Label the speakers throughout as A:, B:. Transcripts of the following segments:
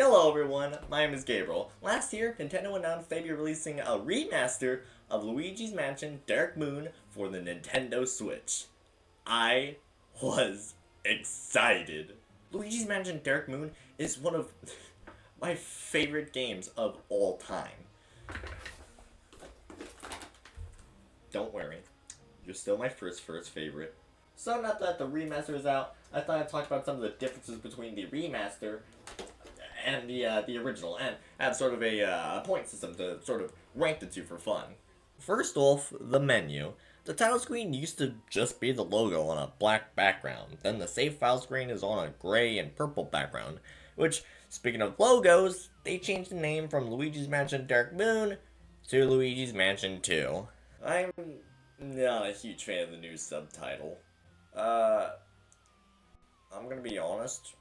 A: Hello everyone, my name is Gabriel. Last year, Nintendo announced they'd be releasing a remaster of Luigi's Mansion Dark Moon for the Nintendo Switch. I was excited. Luigi's Mansion Dark Moon is one of my favorite games of all time. Don't worry, you're still my first favorite. So now that the remaster is out, I thought I'd talk about some of the differences between the remaster and the original, and have sort of a point system to sort of rank the two for fun. First off, the menu. The title screen used to just be the logo on a black background. Then the save file screen is on a gray and purple background. Which, speaking of logos, they changed the name from Luigi's Mansion Dark Moon to Luigi's Mansion 2. I'm not a huge fan of the new subtitle. I'm gonna be honest.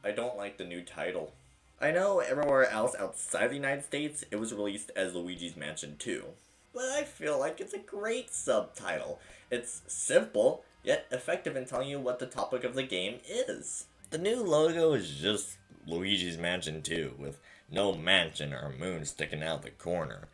A: I don't like the new title. I know everywhere else outside the United States, it was released as Luigi's Mansion 2. But I feel like it's a great subtitle. It's simple, yet effective in telling you what the topic of the game is. The new logo is just Luigi's Mansion 2, with no mansion or moon sticking out the corner.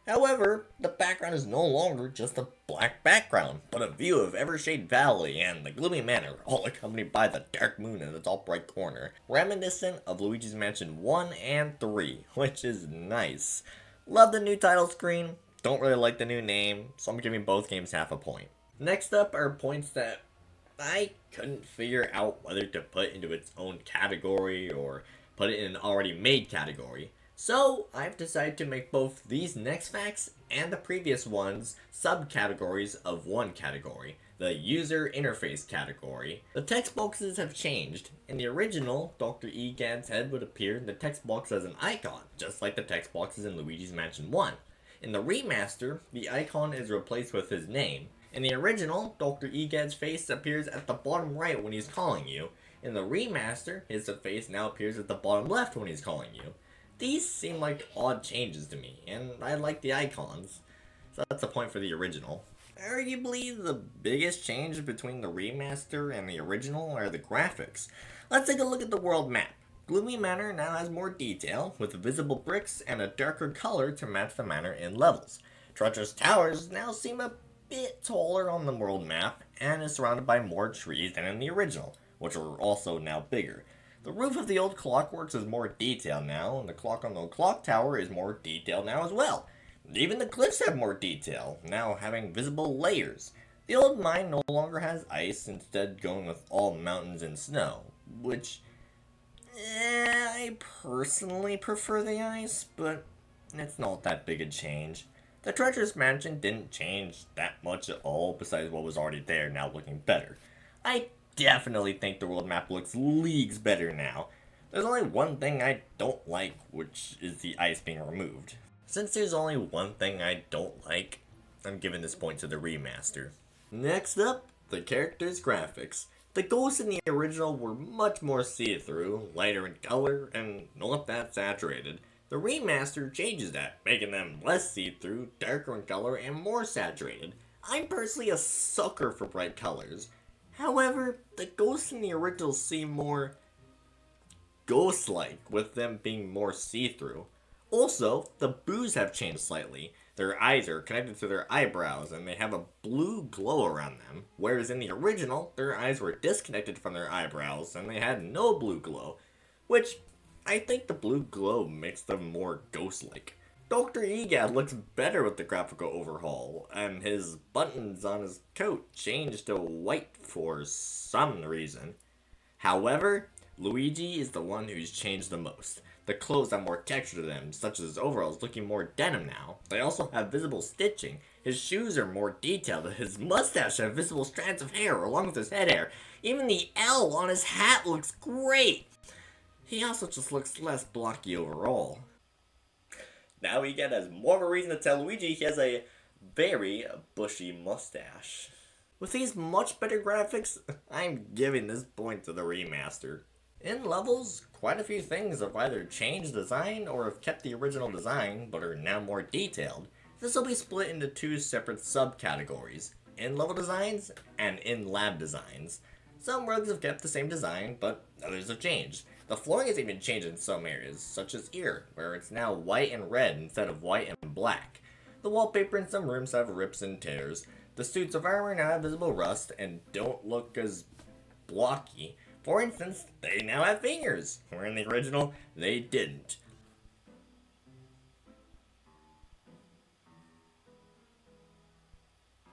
A: However, the background is no longer just a black background, but a view of Evershade Valley and the Gloomy Manor, all accompanied by the dark moon in the top right corner, reminiscent of Luigi's Mansion 1 and 3, which is nice. Love the new title screen, don't really like the new name, so I'm giving both games half a point. Next up are points that I couldn't figure out whether to put into its own category or put it in an already made category. So, I've decided to make both these next facts and the previous ones subcategories of one category, the user interface category. The text boxes have changed. In the original, Dr. Gadd's head would appear in the text box as an icon, just like the text boxes in Luigi's Mansion 1. In the remaster, the icon is replaced with his name. In the original, Dr. Gadd's face appears at the bottom right when he's calling you. In the remaster, his face now appears at the bottom left when he's calling you. These seem like odd changes to me, and I like the icons. So that's a point for the original. Arguably, the biggest change between the remaster and the original are the graphics. Let's take a look at the world map. Gloomy Manor now has more detail, with visible bricks and a darker color to match the manor in levels. Treacherous Towers now seem a bit taller on the world map, and is surrounded by more trees than in the original, which are also now bigger. The roof of the old clockworks is more detailed now, and the clock on the clock tower is more detailed now as well. Even the cliffs have more detail, now having visible layers. The old mine no longer has ice, instead going with all mountains and snow, which, I personally prefer the ice, but it's not that big a change. The Treacherous Mansion didn't change that much at all, besides what was already there now looking better. I definitely think the world map looks leagues better now. There's only one thing I don't like, which is the ice being removed. Since there's only one thing I don't like, I'm giving this point to the remaster. Next up, the characters' graphics. The ghosts in the original were much more see-through, lighter in color, and not that saturated. The remaster changes that, making them less see-through, darker in color, and more saturated. I'm personally a sucker for bright colors. However, the ghosts in the original seem more ghost-like, with them being more see-through. Also, the boos have changed slightly. Their eyes are connected to their eyebrows, and they have a blue glow around them, whereas in the original, their eyes were disconnected from their eyebrows, and they had no blue glow, which I think the blue glow makes them more ghost-like. Dr. Gadd looks better with the graphical overhaul, and his buttons on his coat changed to white for some reason. However, Luigi is the one who's changed the most. The clothes have more texture to them, such as his overalls looking more denim now. They also have visible stitching. His shoes are more detailed. His mustache has visible strands of hair along with his head hair. Even the L on his hat looks great. He also just looks less blocky overall. Now Gadd has more of a reason to tell Luigi he has a very bushy mustache. With these much better graphics, I'm giving this point to the remaster. In levels, quite a few things have either changed design or have kept the original design, but are now more detailed. This will be split into two separate subcategories, in-level designs and in-lab designs. Some rogues have kept the same design, but others have changed. The flooring has even changed in some areas, such as here, where it's now white and red instead of white and black. The wallpaper in some rooms have rips and tears. The suits of armor now have visible rust and don't look as blocky. For instance, they now have fingers, where in the original, they didn't.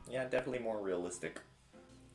A: Yeah, definitely more realistic.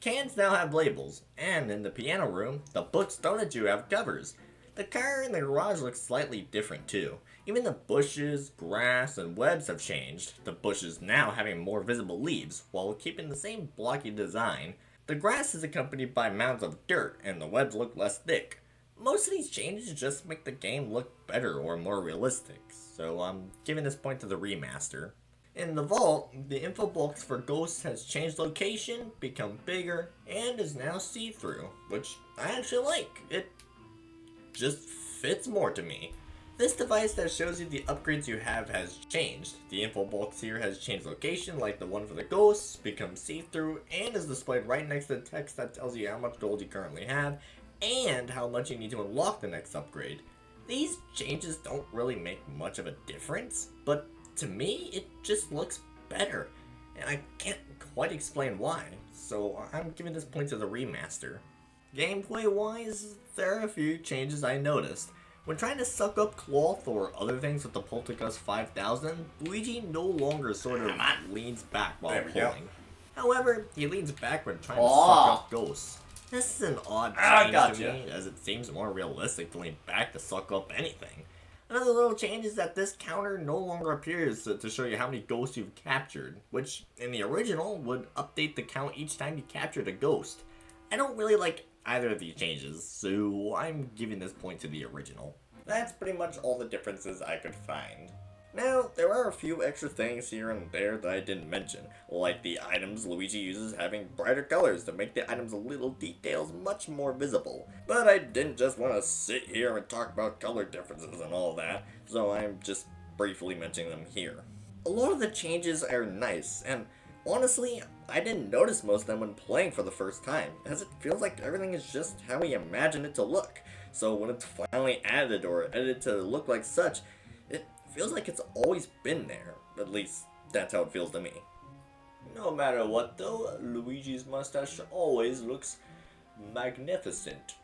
A: Cans now have labels, and in the piano room, the books don't let you have covers. The car in the garage looks slightly different too. Even the bushes, grass, and webs have changed, the bushes now having more visible leaves, while keeping the same blocky design. The grass is accompanied by mounds of dirt, and the webs look less thick. Most of these changes just make the game look better or more realistic, so I'm giving this point to the remaster. In the vault, the info box for Ghosts has changed location, become bigger, and is now see-through, which I actually like. It just fits more to me. This device that shows you the upgrades you have has changed. The info box here has changed location, like the one for the Ghosts, becomes see-through, and is displayed right next to the text that tells you how much gold you currently have, and how much you need to unlock the next upgrade. These changes don't really make much of a difference, but to me, it just looks better, and I can't quite explain why, so I'm giving this point to the remaster. Gameplay-wise, there are a few changes I noticed. When trying to suck up cloth or other things with the Poltergust 5000, Luigi no longer sort of leans back while pulling. However, he leans back when trying to suck up ghosts. This is an odd change to me, as it seems more realistic to lean back to suck up anything. Another little change is that this counter no longer appears to show you how many ghosts you've captured, which in the original would update the count each time you captured a ghost. I don't really like either of these changes, so I'm giving this point to the original. That's pretty much all the differences I could find. Now, there are a few extra things here and there that I didn't mention, like the items Luigi uses having brighter colors to make the items' little details much more visible. But I didn't just want to sit here and talk about color differences and all that, so I'm just briefly mentioning them here. A lot of the changes are nice, and honestly, I didn't notice most of them when playing for the first time, as it feels like everything is just how we imagined it to look. So when it's finally added or edited to look like such, it feels like it's always been there. At least, that's how it feels to me. No matter what though, Luigi's mustache always looks magnificent.